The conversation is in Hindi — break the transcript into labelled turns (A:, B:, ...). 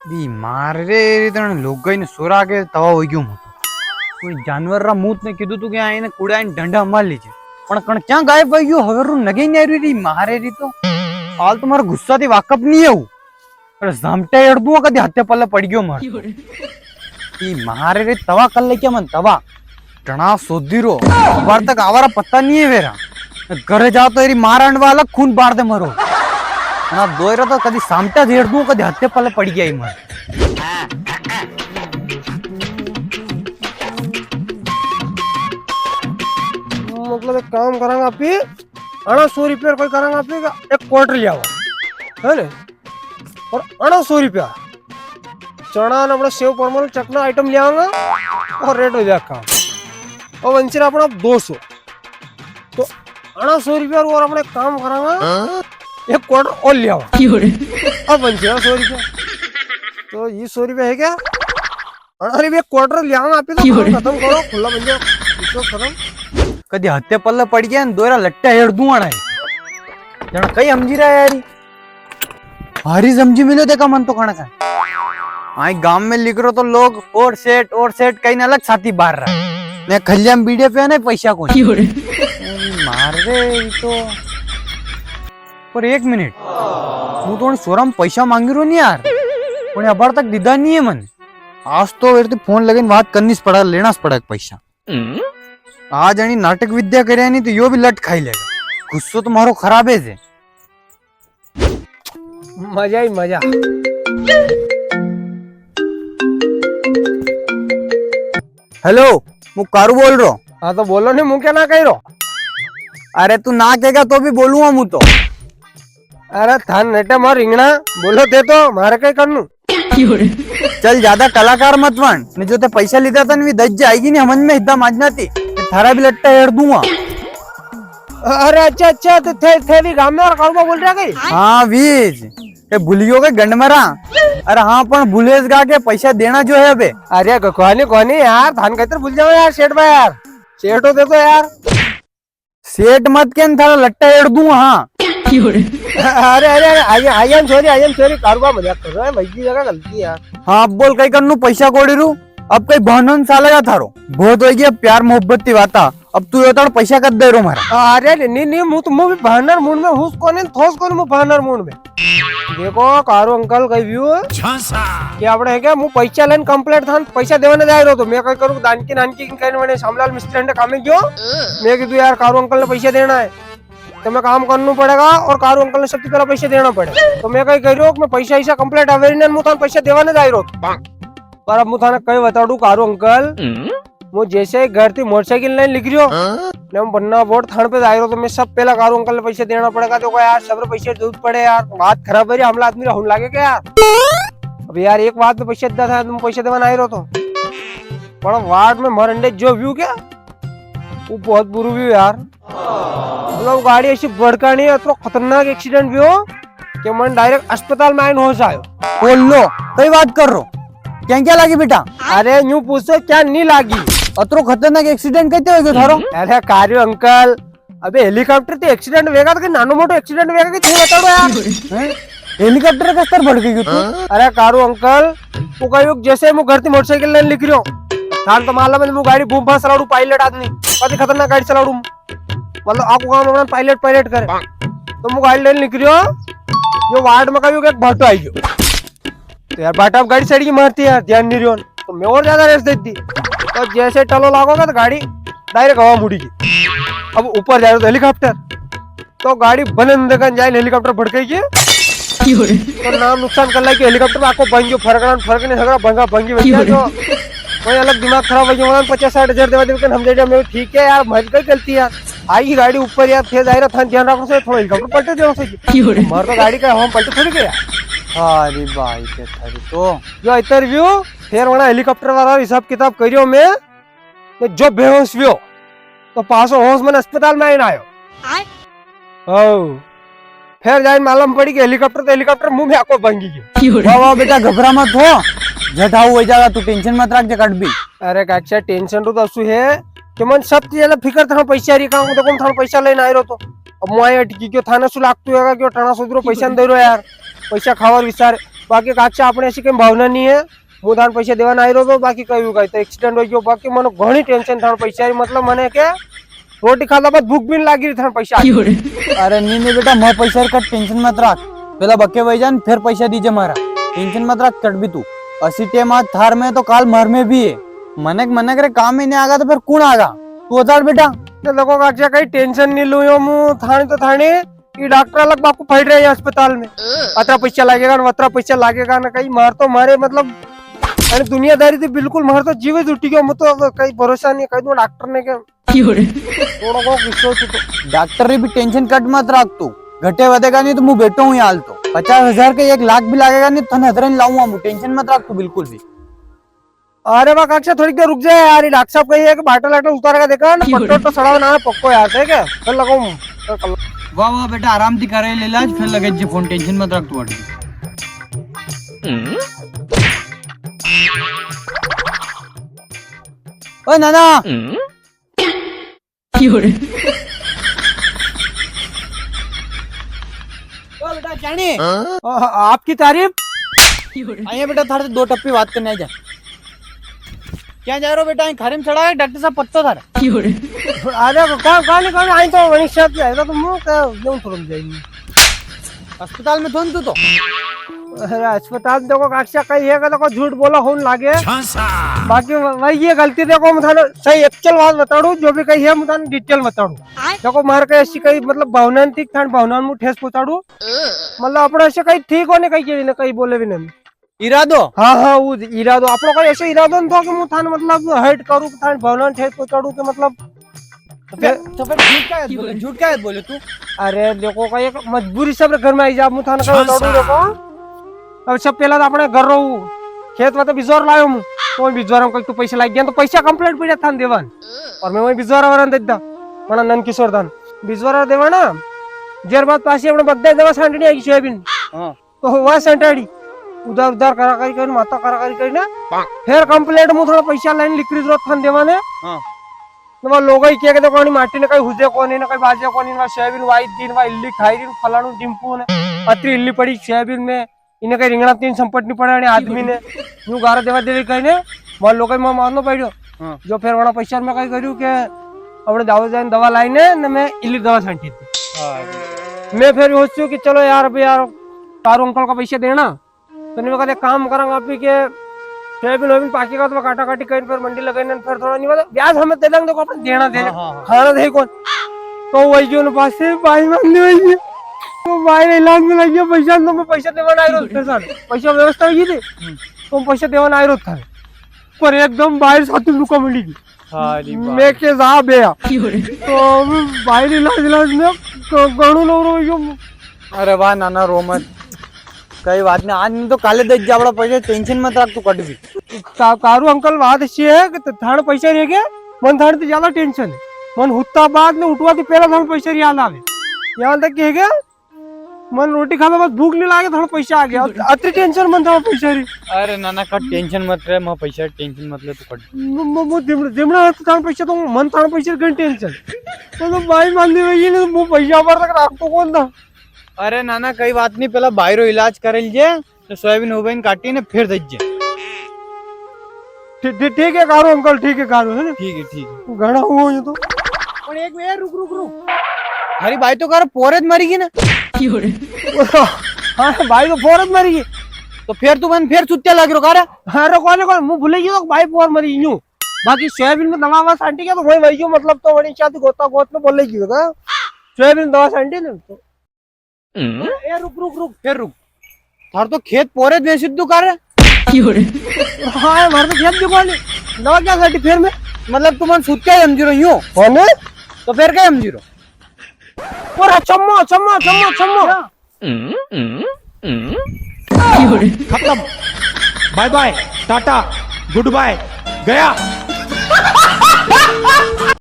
A: दी मारे रे तण लोग ने सोरा के तवा हो गयो कोई जानवर रा मूत ने कीधु तू के आने कूड़ा ने डंडा मार लीजे पण कण क्या गायब हो गयो हवेरू नगे ने री मारे री तो हाल तुम्हारा गुस्सा थी वाकफ नहीं है अरे जामटे अड़दू कदी हत्ते पल्ले पड़ गयो मार ई मारे रे तवा कर ले क्या मन तवा टणा सोधी रो बार तक आवारा पता नहीं है वेरा घरे जाओ तो एरी मारण वाला खून बार दे मरो ना दोयरा तो कदी सामटा झेड़ दूं कदी हत्ते पल्ले पड़ गया मर
B: मतलब एक काम करांगा आप ही अना 100 रुपया कोई करांगा आप ही का एक क्वार्टर लिया है ना और अना 100 रुपया चना ना अपना सेव परमल चकना आइटम लिया और रेट हो जाएगा काम और वंचर अपना 200 तो अना 100 रुपया और अपने काम करांगा एक क्वार्टर और लिया अब वंचर 100 रुपया तो ये 100 रुपया है क्या अरे एक क्वार्टर लिया आप ही तो खत्म करो खुला बन जाओ खत्म
A: कदी हत्ते पल्ले पड़ गया ने दोयरा लट्टा हेड़ दूं अड़ा जण कई समझी रहा यारी हारी समझी मिलो देखा मन तो खाना का आई गांव में लिख रो तो लोग और सेट कहीं न अलग साथी बाहर रहा मैं खलियाम बीड़े पे ने पैसा को मार रे तो पर एक मिनट हूँ तो सोरम पैसा मांगी रो नहीं यार पण अबार तक दीदा नहीं है मन आज तो वेर फोन लगे बात करनी पड़ा लेना पड़ा पैसा आज यानी नाटक विद्या करे नहीं तो यो भी लट खाई लेगा गुस्सो तुम्हारो खराब है जे
B: मजा ही मजा
A: हेलो मु कारू बोल रो
B: हाँ तो बोलो नहीं मुँह क्या ना कही रो
A: अरे तू ना कहेगा तो भी बोलूंगा मु तो
B: अरे थान नेटे मार रिंगना बोलो दे तो मारे कहीं करनू
A: चल ज्यादा कलाकार मत बन ने जो ते पैसा लीधा था भी दज जाएगी नहीं समझ में इतना माजना थी थारा भी लट्टा हेड़ दूंगा
B: अरे अच्छा तो थे भी गांव में और कारुबा बोल रहा कहीं
A: हाँ वीज ये भूलियो के गंडमरा अरे हाँ पण भूलेस गा के पैसा देना जो है अबे
B: अरे कोनी यार थान कहते भूल जाओ यार सेठ भाई यार सेठ हो देखो यार
A: सेठ मत के थारा लट्टा हेड़ दूंगा हाँ
B: अरे आई एम सॉरी कारुबा मजाक कर रहा है भाई की जगह गलती है यार
A: हाँ अब बोल कहीं करनू पैसा कोड़ी रू अब कई बहनों सालेगा थारो बहुत हो गया प्यार मोहब्बत की बात अब तू ये पैसा कर दे रो मारा
B: अरे नहीं मुँह भी बहनर मूड में हूँ कोने थोस कोने मुँह बहनर मूड में देखो कारू अंकल कही व्यू कि आपने है क्या मुँह पैसा लेन कंप्लीट था पैसा देवाने जाए रहो तो मैं कहीं करूँ नानकी कहने शामलाल मिस्त्री ने काम क्यों मैं कीधु यार कारू अंकल ने पैसा देना है तो मैं काम करना पड़ेगा और कारू अंकल ने सबसे पहले पैसा देना पड़ेगा तो मैं कहीं कह रही हूँ मैं पैसा ऐसा कंप्लीट अवेरी मुँह पैसा देवाने जाए रहो पर अब मुझे कई बताड़ू कारू अंकल वो जैसे घर थी मोटरसाइकिल नहीं लिख रही हो बनना बोर्ड थान पे जाए तो मैं सब पहला कारू अंकल ने पैसे देना पड़ेगा देखो यार सब पैसे दूध पड़े यार बात खराब है हमला आदमी रहूं लागे क्या यार अब यार एक बात में पैसे देता था तुम पैसे देवा नहीं रहो तो बड़ा वार्ड में मरंडे जो व्यू क्या वो बहुत बुरू व्यू यार मतलब गाड़ी ऐसी भड़कानी है तो खतरनाक एक्सीडेंट भी हो कि मन डायरेक्ट अस्पताल में आइन हो जाए
A: बोल लो कई बात कर रो क्या लगी बेटा
B: अरे यूं पूछो क्या नहीं लागी
A: अतरो खतरनाक एक्सीडेंट कहते हो थारो
B: अरे कार्य अंकल अबे हेलीकॉप्टर तो एक्सीडेंट वेगा तो नानो मोटो एक्सीडेंट वेगा कि बताओ यार
A: हेलीकॉप्टर का स्तर बढ़ गई तू
B: अरे कारू अंकल वो कहीं जैसे मैं घर की मोटरसाइकिल लेने लिख रही हूँ थान तो माला में गाड़ी घूम फास चलाड़ू पायलट आदमी कभी खतरनाक गाड़ी चलाड़ू मतलब आपको काम पायलट करे तो मैं गाड़ी लेने लिख रही हूँ ये वार्ड में कभी एक भाटो आई गयो तो यार बाटा गाड़ी साइड की मारती है यार ध्यान नहीं रही तो मैं और ज्यादा रेस देती तो जैसे टलो लागोगा तो गाड़ी डायरेक्ट हवा मुड़ेगी अब ऊपर जा रहे तो हेलीकॉप्टर तो गाड़ी बने जाए हेलीकॉप्टर भड़केगी तो नाम नुकसान कर लाएगी हेलीकॉप्टर आपको भंगी फर्क नहीं सका भंगा भंगी जो कोई अलग दिमाग खराब हो गया 50-60 हजार देवा हम दे मैं ठीक है यार मर गई गलती यार आई गाड़ी ऊपर यार थे जाए था ध्यान रखो से थोड़ा हेलीकॉप्टर पलटे दे मार तो गाड़ी का हम पलटे थोड़ी गया
A: अरे भाई के थारी तो
B: जो इंटरव्यू फिर वना हेलीकॉप्टर वाला हिसाब किताब करियो मैं जो बेहोश भी हो तो पासो होश में अस्पताल में आइन आयो फिर जाए मालूम पड़ी कि हेलीकॉप्टर मुंह में आको भंगी गई
A: वाह बेटा घबरा मत हो जटाऊ हो जाएगा तू टेंशन मत रख कट भी
B: अरे काक्षा टेंशन तो असु है कि मन सब चीज फिकर था पैसा री काम तो कौन था पैसा लेने आयो तो अब मुआय अटकी क्यों थाना सु लागतो हैगा क्यों टणा सुधरो पैसा दे रो यार पैसा खावर विचार બાકી કાચા આપણે એસી કઈ ભાવના નહીં હે હું તાણ પૈસા દેવાના આવ્યો હતો બાકી કયું કઈ તો એક્સિડન્ટ હોય ગયો બાકી મને ઘણી ટેન્શન થાણ પૈસા મતલબ મને કે રોટી ખાતા બાદ ભૂખ બી લાગી થાણ પૈસા
A: अरे नहीं नहीं बेटा मैं पैसा का टेंशन मत रख पहला बक्के भाई जान फिर पैसा दीजिए मारा टेंशन मत रख कट भी तू असी टेम आज थार में तो काल मर में भी है મને કરે કામ ही नहीं आगा तो फिर कौन आगा तू बता बेटा
B: तो देखो काचा कहीं टेंशन नहीं लू मु थाने तो थाने ये डॉक्टर अलग बापू फट रहे हैं अस्पताल में अतरा पैसा लगेगा ना अतरा पैसा लगेगा ना कहीं मार तो मारे मतलब अरे दुनियादारी थी बिल्कुल मार तो जीव उठी गया मुझे तो कहीं भरोसा नहीं कहीं तो डॉक्टर ने क्या थोड़ा को गुस्सा तो
A: डॉक्टर भी टेंशन कट मत रख तू घटे વધેगा नहीं तो मुँह बैठो हूँ हाल तो 50,000 के 1 लाख भी लगेगा नहीं तो नजर लाऊंगा मुँह टेंशन मत रख तू बिल्कुल भी
B: अरे वाह कक्षा थोड़ी देर रुक जाए यार ये डॉक्टर साहब कही है कि बाटल वाटल उतारेगा देखा ना पट्टो तो सड़ा बनाना पक्को यार ठीक है चल लगाऊं
A: वाह वाह बेटा आराम थी करे ले इलाज फिर लगे जी फोन टेंशन मत रख तू अड़ी ओ नाना ओ बेटा जानी
B: आपकी तारीफ
A: आइए बेटा थारे से 2 टप्पी बात करने जा क्या जा रहे हो बेटा खारे में चढ़ा है डॉक्टर साहब पत्तो थारा
B: अरे कौन आई तो वहीं साहब आएगा तो मुंह का क्यों तुरंत जाएंगे
A: अस्पताल में थोन तू तो
B: अरे अस्पताल देखो काक्षा कहीं है देखो झूठ बोला होने लागे बाकी वही ये गलती देखो मैं थाने सही एक्चुअल बात बताऊं जो भी कही है मैं थाने डिटेल बताऊं देखो मार के ऐसी कहीं मतलब भावना थी थाने भावना में ठेस पहुंचाड़ू मतलब अपने ऐसे कहीं ठीक होने कहीं बोले भी नहीं
A: इरादो
B: हाँ वो इरादो आप लोग ऐसे इरादो नहीं था कि मैं थाने मतलब हर्ट करूँ थाने भावना ठेस पहुंचाड़ू के मतलब
A: तो फिर झूठ क्या बोले तू
B: अरे देखो कहीं एक मजबूरी सब घर में आई जा मैं थाने का बताऊं देखो अब सब पहला तो अपने घर रहूं खेत में तो बिजोर लायो हूं तो बिजोर में कहीं पैसा लग गया तो पैसा कंप्लीट पड़ा था देवन और मैं वही बिजोर वरन देता मना नन किशोर दान बिजोर देवा ना जेर बात पासी अपने बगदे देवा सांडनी आई सोयाबीन हां तो वह सांडड़ी उधर उधर करा कर माता करा कर ना फिर कंप्लीट में थोड़ा पैसा लाइन लिखरी जरूरत था देवा ने हां तो लोग ही क्या कहते कोनी माटी ने कहीं हुजे कोनी ने कहीं बाजे कोनी ना सोयाबीन वाई दिन वा इल्ली खाई दिन फलाणु डिंपू ने अतरी इल्ली पड़ी सोयाबीन में इन्हें कहीं रिंगणा 3 संपट नहीं पड़ा आदमी ने यूं गारा देवा देवी कहीं ने मार लोग में मारनो पड़ो जो फिर वड़ा पैसा में कहीं करूँ के अपने दाऊ जान दवा लाई ने मैं इल्ली दवा छांटी थी मैं फिर सोचू कि चलो यार अभी यार तारू अंकल का पैसा देना तो नहीं कहते काम करेंगे आप के सोयाबीन वोयाबीन पाकेगा तो काटा काटी कहीं फिर मंडी लगाने फिर थोड़ा नहीं मतलब ब्याज हमें दे देंगे तो अपन देना दे खाना दे कौन तो वही जो पास से भाई मांगने वही तो भाई इलाज में लग गया पैसा तो मैं पैसा देवाना आयो फिर सर पैसा व्यवस्था हुई थी तो पैसा देवाना आयो था पर एकदम बाहर साथी रुका मिली थी मैं के जा बेया तो बाहर इलाज में गणू लो रो
A: अरे वाह नाना रो मत कई बात नहीं आज नहीं तो काले दे जावड़ा पैसा टेंशन मत रख तू कट भी
B: कारू अंकल बात अच्छी है कि थाने पैसा रह गया मन थाने तो ज्यादा टेंशन है मन हुत्ता बाद में उठवा थी पहला थाने पैसा याद आवे यहाँ तक कह गया मन रोटी खाना बस भूख नहीं लागे थोड़ा पैसा आ गया अति टेंशन मन था पैसा री
A: अरे नाना कट टेंशन मत रहे मैं पैसा टेंशन मत ले तू कट
B: जिमना थाने पैसा तो मन थाने पैसा गन टेंशन तो भाई मान दे वही ने वो पैसा पर तक राख तो कौन था
A: अरे नाना कई बात नहीं पहला बाहरो इलाज करे लीजिए तो सोयाबीन वोयाबीन काटी ने फिर दीजिए
B: ठीक है कारो अंकल ठीक है कारो है ना
A: ठीक है
B: घना हुआ ये तो
A: और एक मिनट रुक हरी भाई तो कर पोरत मरी गई ना
B: हाँ भाई तो पोरत मरी गई
A: तो फिर तू मन फिर सुत्या लग रो कारा
B: अरे कौन मुंह भूले गई तो भाई पोर मरी यूं बाकी सोयाबीन में दवा ववा सांटी क्या तो वही वही मतलब तो बड़ी चाहती गोता गोत में बोले गई होगा सोयाबीन दवा सांटी ने तो
A: ए रुक फिर रुक थार तो खेत पोरत में सिद्धू कर
B: हाँ मार तो खेत दुकान दवा क्या सांटी फिर में
A: मतलब तू मन सुत्या समझ रो यूं
B: कौन
A: तो फिर क्या समझ रो
B: पूरा चम्मो
C: खत्म bye bye tata good bye गया